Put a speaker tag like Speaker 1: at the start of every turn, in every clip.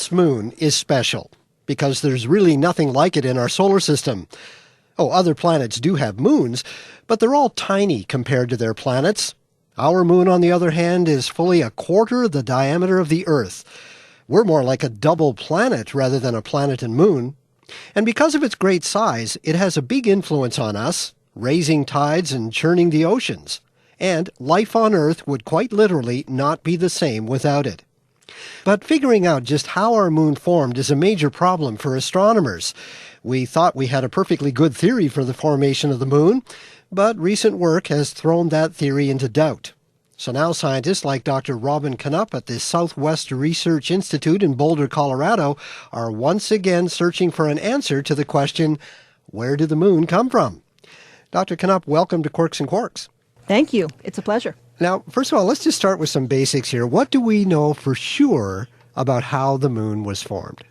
Speaker 1: Earth's moon is special because there's really nothing like it in our solar system. Oh, other planets do have moons, but they're all tiny compared to their planets. Our moon, on the other hand, is fully a quarter the diameter of the Earth. We're more like a double planet rather than a planet and moon. And because of its great size, it has a big influence on us, raising tides and churning the oceans. And life on Earth would quite literally not be the same without it. But figuring out just how our moon formed is a major problem for astronomers. We thought we had a perfectly good theory for the formation of the moon, but recent work has thrown that theory into doubt. So now scientists like Dr. Robin Canup at the Southwest Research Institute in Boulder, Colorado, are once again searching for an answer to the question, where did the moon come from? Dr. Canup, welcome to Quirks and Quarks.
Speaker 2: Thank you. It's a pleasure.
Speaker 1: Now, first of all, let's just start with some basics here. What do we know for sure about how the moon was formed?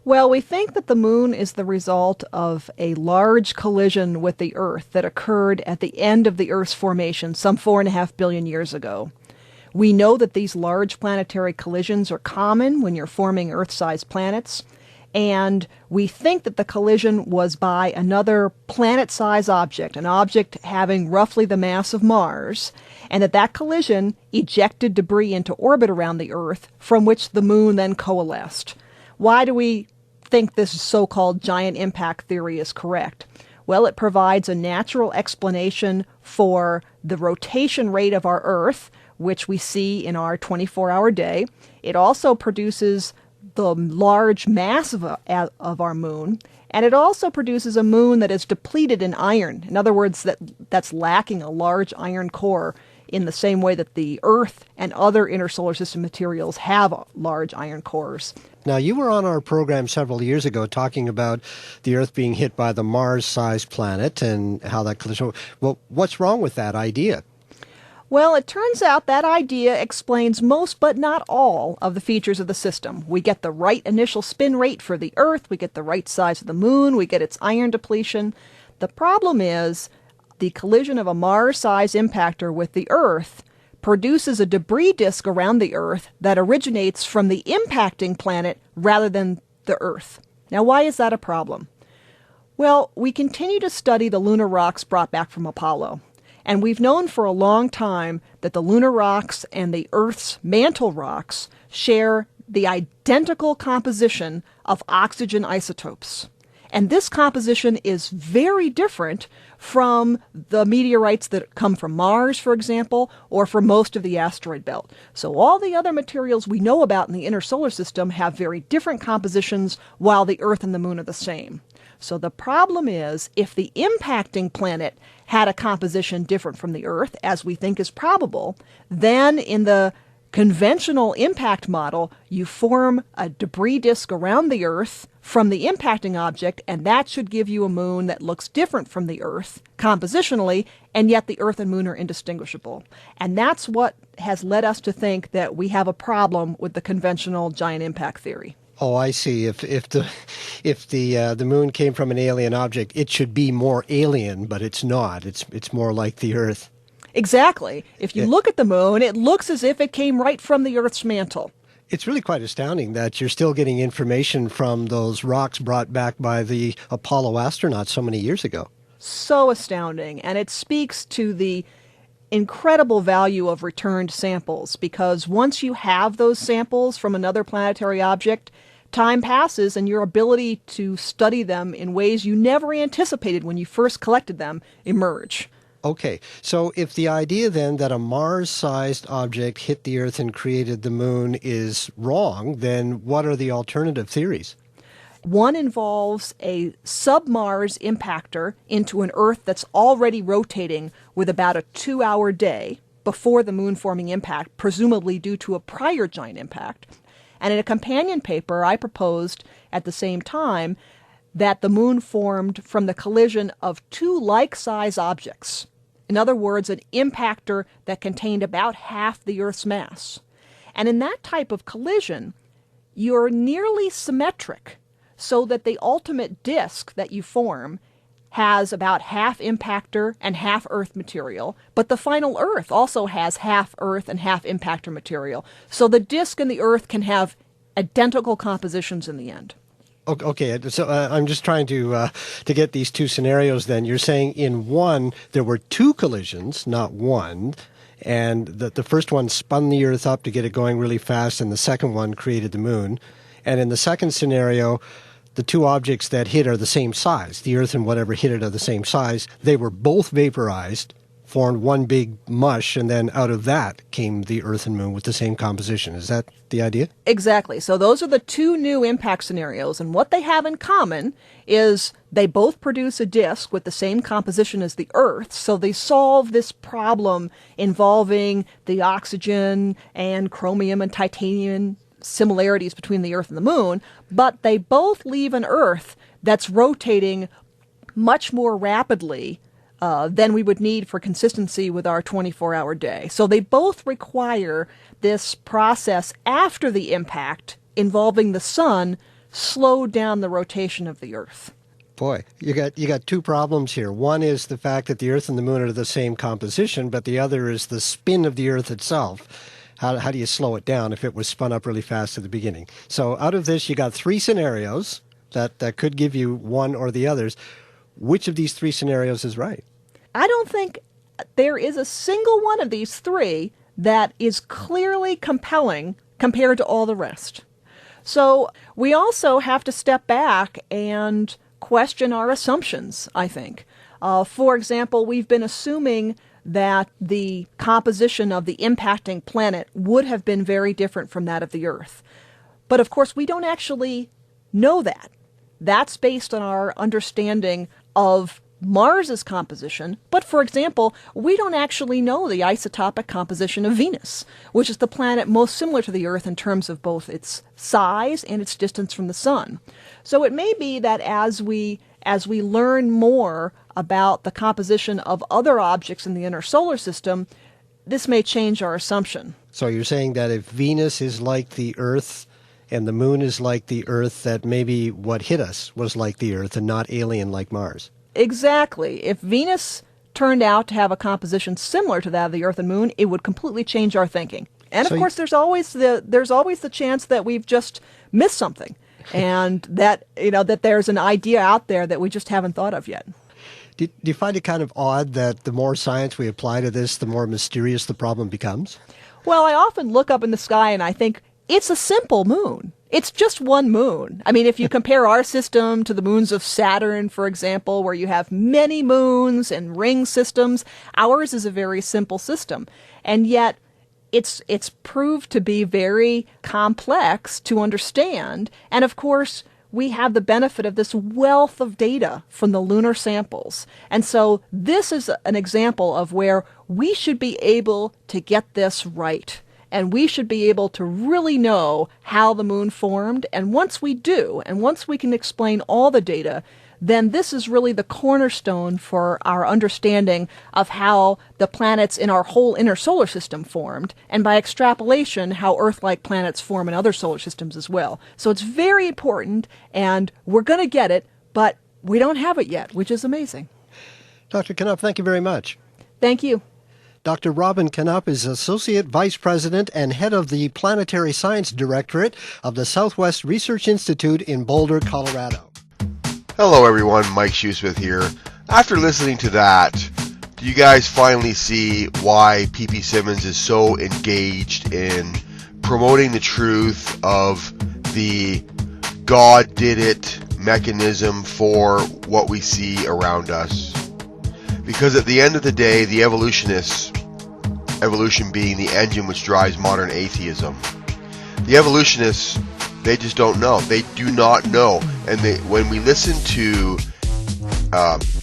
Speaker 2: Well, we think that the moon is the result of a large collision with the Earth that occurred at the end of the Earth's formation some 4.5 billion years ago. We know that these large planetary collisions are common when you're forming Earth-sized planets, and we think that the collision was by another planet-sized object, an object having roughly the mass of Mars, and that collision ejected debris into orbit around the Earth, from which the moon then coalesced. Why do we think this so-called giant impact theory is correct? Well, it provides a natural explanation for the rotation rate of our Earth, which we see in our 24-hour day. It also produces the large mass of our moon, and it also produces a moon that is depleted in iron. In other words, that's lacking a large iron core in the same way that the Earth and other inner solar system materials have large iron cores.
Speaker 1: Now, you were on our program several years ago talking about the Earth being hit by the Mars-sized planet and how that collision... Well, what's wrong with that idea?
Speaker 2: Well, it turns out that idea explains most but not all of the features of the system. We get the right initial spin rate for the Earth, we get the right size of the moon, we get its iron depletion. The problem is the collision of a Mars-sized impactor with the Earth produces a debris disk around the Earth that originates from the impacting planet rather than the Earth. Now, why is that a problem? Well, we continue to study the lunar rocks brought back from Apollo. And we've known for a long time that the lunar rocks and the Earth's mantle rocks share the identical composition of oxygen isotopes. And this composition is very different from the meteorites that come from Mars, for example, or from most of the asteroid belt. So all the other materials we know about in the inner solar system have very different compositions, while the Earth and the moon are the same. So the problem is, if the impacting planet had a composition different from the Earth, as we think is probable, then in the conventional impact model, you form a debris disk around the Earth from the impacting object, and that should give you a moon that looks different from the Earth compositionally, and yet the Earth and moon are indistinguishable. And that's what has led us to think that we have a problem with the conventional giant impact theory.
Speaker 1: Oh, I see. If the moon came from an alien object, it should be more alien, but it's not. It's more like the Earth.
Speaker 2: Exactly. If you look at the moon, it looks as if it came right from the Earth's mantle.
Speaker 1: It's really quite astounding that you're still getting information from those rocks brought back by the Apollo astronauts so many years ago.
Speaker 2: So astounding. And it speaks to the incredible value of returned samples, because once you have those samples from another planetary object, time passes and your ability to study them in ways you never anticipated when you first collected them emerge.
Speaker 1: Okay, so if the idea then that a Mars-sized object hit the Earth and created the moon is wrong, then what are the alternative theories?
Speaker 2: One involves a sub-Mars impactor into an Earth that's already rotating with about a 2-hour day before the moon-forming impact, presumably due to a prior giant impact. And in a companion paper, I proposed at the same time that the moon formed from the collision of two like-size objects. In other words, an impactor that contained about half the Earth's mass. And in that type of collision, you're nearly symmetric, so that the ultimate disk that you form has about half impactor and half Earth material, but the final Earth also has half Earth and half impactor material. So the disk and the Earth can have identical compositions in the end.
Speaker 1: Okay, so I'm just trying to get these two scenarios then. You're saying in one, there were two collisions, not one, and the first one spun the Earth up to get it going really fast, and the second one created the moon. And in the second scenario, the two objects that hit are the same size. The Earth and whatever hit it are the same size. They were both vaporized, formed one big mush, and then out of that came the Earth and Moon with the same composition. Is that the idea?
Speaker 2: Exactly. So those are the two new impact scenarios, and what they have in common is they both produce a disk with the same composition as the Earth, so they solve this problem involving the oxygen and chromium and titanium similarities between the Earth and the Moon, but they both leave an Earth that's rotating much more rapidly than we would need for consistency with our 24-hour day. So they both require this process after the impact involving the sun slowed down the rotation of the Earth.
Speaker 1: Boy, you got two problems here. One is the fact that the Earth and the Moon are the same composition, but the other is the spin of the Earth itself. How do you slow it down if it was spun up really fast at the beginning? So out of this, you got three scenarios that could give you one or the others. Which of these three scenarios is right?
Speaker 2: I don't think there is a single one of these three that is clearly compelling compared to all the rest. So we also have to step back and question our assumptions, I think. For example, we've been assuming that the composition of the impacting planet would have been very different from that of the Earth. But of course, we don't actually know that. That's based on our understanding of Mars's composition, but for example, we don't actually know the isotopic composition of Venus, which is the planet most similar to the Earth in terms of both its size and its distance from the Sun. So it may be that as we learn more about the composition of other objects in the inner solar system, this may change our assumption.
Speaker 1: So you're saying that if Venus is like the Earth and the Moon is like the Earth, that maybe what hit us was like the Earth and not alien like Mars?
Speaker 2: Exactly. If Venus turned out to have a composition similar to that of the Earth and Moon, it would completely change our thinking. And of course, there's always the chance that we've just missed something, and that there's an idea out there that we just haven't thought of yet.
Speaker 1: Do you find it kind of odd that the more science we apply to this, the more mysterious the problem becomes?
Speaker 2: Well, I often look up in the sky and I think it's a simple moon. It's just one moon. I mean, if you compare our system to the moons of Saturn, for example, where you have many moons and ring systems, ours is a very simple system. And yet, it's proved to be very complex to understand. And of course, we have the benefit of this wealth of data from the lunar samples. And so this is an example of where we should be able to get this right. And we should be able to really know how the moon formed. And once we do, and once we can explain all the data, then this is really the cornerstone for our understanding of how the planets in our whole inner solar system formed, and by extrapolation, how Earth-like planets form in other solar systems as well. So it's very important, and we're going to get it, but we don't have it yet, which is amazing.
Speaker 1: Dr. Knupp, thank you very much.
Speaker 2: Thank you.
Speaker 1: Dr. Robin Knupp is Associate Vice President and Head of the Planetary Science Directorate of the Southwest Research Institute in Boulder, Colorado.
Speaker 3: Hello everyone, Mike Shoesmith here. After listening to that, do you guys finally see why ppsimmons is so engaged in promoting the truth of the God did it mechanism for what we see around us? Because at the end of the day, the evolutionists, evolution being the engine which drives modern atheism, the evolutionists, they just don't know. They do not know. And when we listen to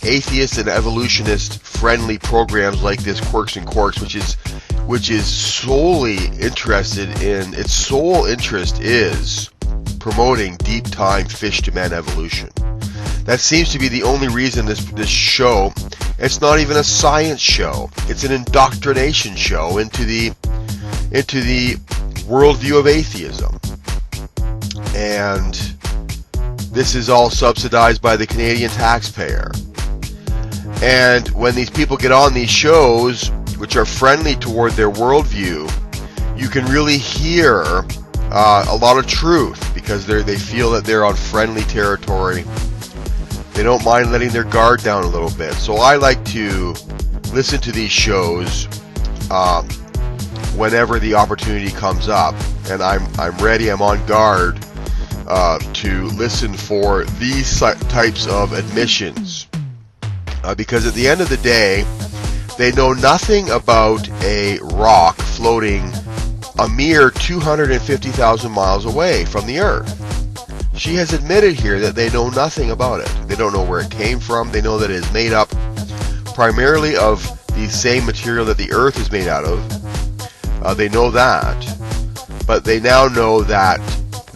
Speaker 3: atheist and evolutionist friendly programs like this Quirks and Quarks, which is solely interested in, its sole interest is promoting deep time fish to man evolution. That seems to be the only reason this show, it's not even a science show, it's an indoctrination show into the worldview of atheism. And this is all subsidized by the Canadian taxpayer. And when these people get on these shows, which are friendly toward their worldview, you can really hear a lot of truth, because they feel that they're on friendly territory. They don't mind letting their guard down a little bit. So I like to listen to these shows whenever the opportunity comes up, and I'm ready, I'm on guard to listen for these types of admissions, because at the end of the day, they know nothing about a rock floating a mere 250,000 miles away from the Earth. She has admitted here that they know nothing about it. They don't know where it came from. They know that it is made up primarily of the same material that the Earth is made out of. They know that, but they now know that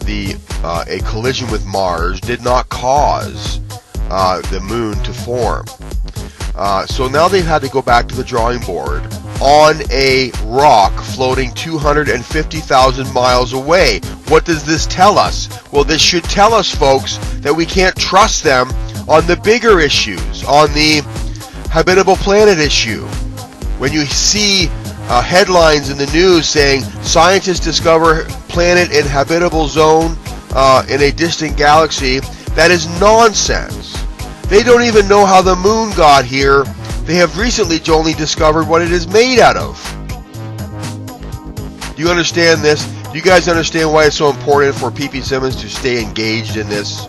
Speaker 3: a collision with Mars did not cause the moon to form. So now they've had to go back to the drawing board on a rock floating 250,000 miles away. What does this tell us? Well, this should tell us, folks, that we can't trust them on the bigger issues, on the habitable planet issue. When you see headlines in the news saying scientists discover planet in habitable zone in a distant galaxy, that is nonsense. They don't even know how the moon got here. They have recently only discovered what it is made out of. Do you understand this? Do you guys understand why it's so important for ppsimmons to stay engaged in this?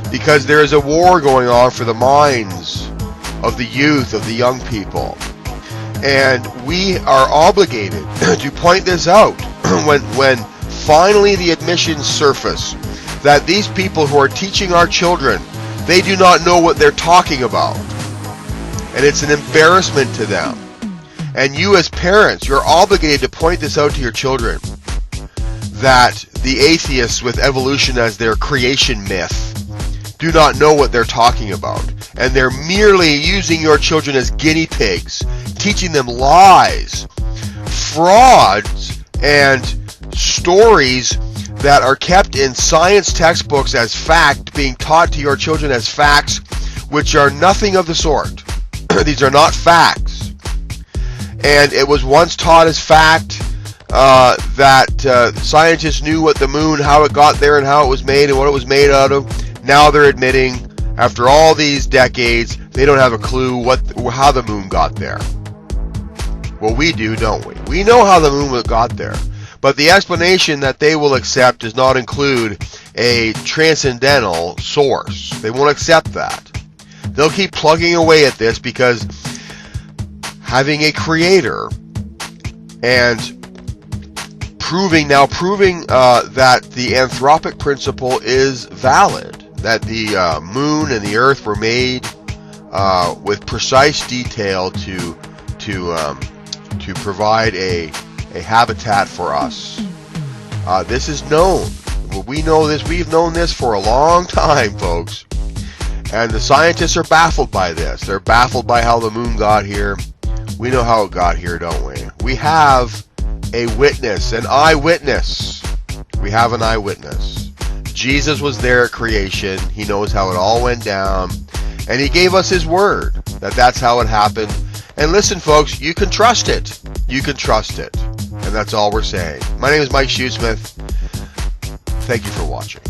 Speaker 3: Because there is a war going on for the minds of the youth, of the young people. And we are obligated to point this out when finally the admissions surface that these people who are teaching our children, they do not know what they're talking about. And it's an embarrassment to them. And you as parents, you're obligated to point this out to your children, that the atheists with evolution as their creation myth do not know what they're talking about. And they're merely using your children as guinea pigs, teaching them lies, frauds, and stories that are kept in science textbooks as fact, being taught to your children as facts, which are nothing of the sort. These are not facts. And it was once taught as fact that scientists knew what the moon, how it got there and how it was made and what it was made out of. Now they're admitting, after all these decades, they don't have a clue how the moon got there. Well, we do, don't we? We know how the moon got there. But the explanation that they will accept does not include a transcendental source. They won't accept that. They'll keep plugging away at this because having a creator and proving that the anthropic principle is valid, that the moon and the earth were made with precise detail to provide a habitat for us. This is known. We know this. We've known this for a long time, folks. And the scientists are baffled by this. They're baffled by how the moon got here. We know how it got here, don't we? We have a witness, an eyewitness. We have an eyewitness. Jesus was there at creation. He knows how it all went down. And he gave us his word that that's how it happened. And listen, folks, you can trust it. You can trust it. And that's all we're saying. My name is Mike Shoesmith. Thank you for watching.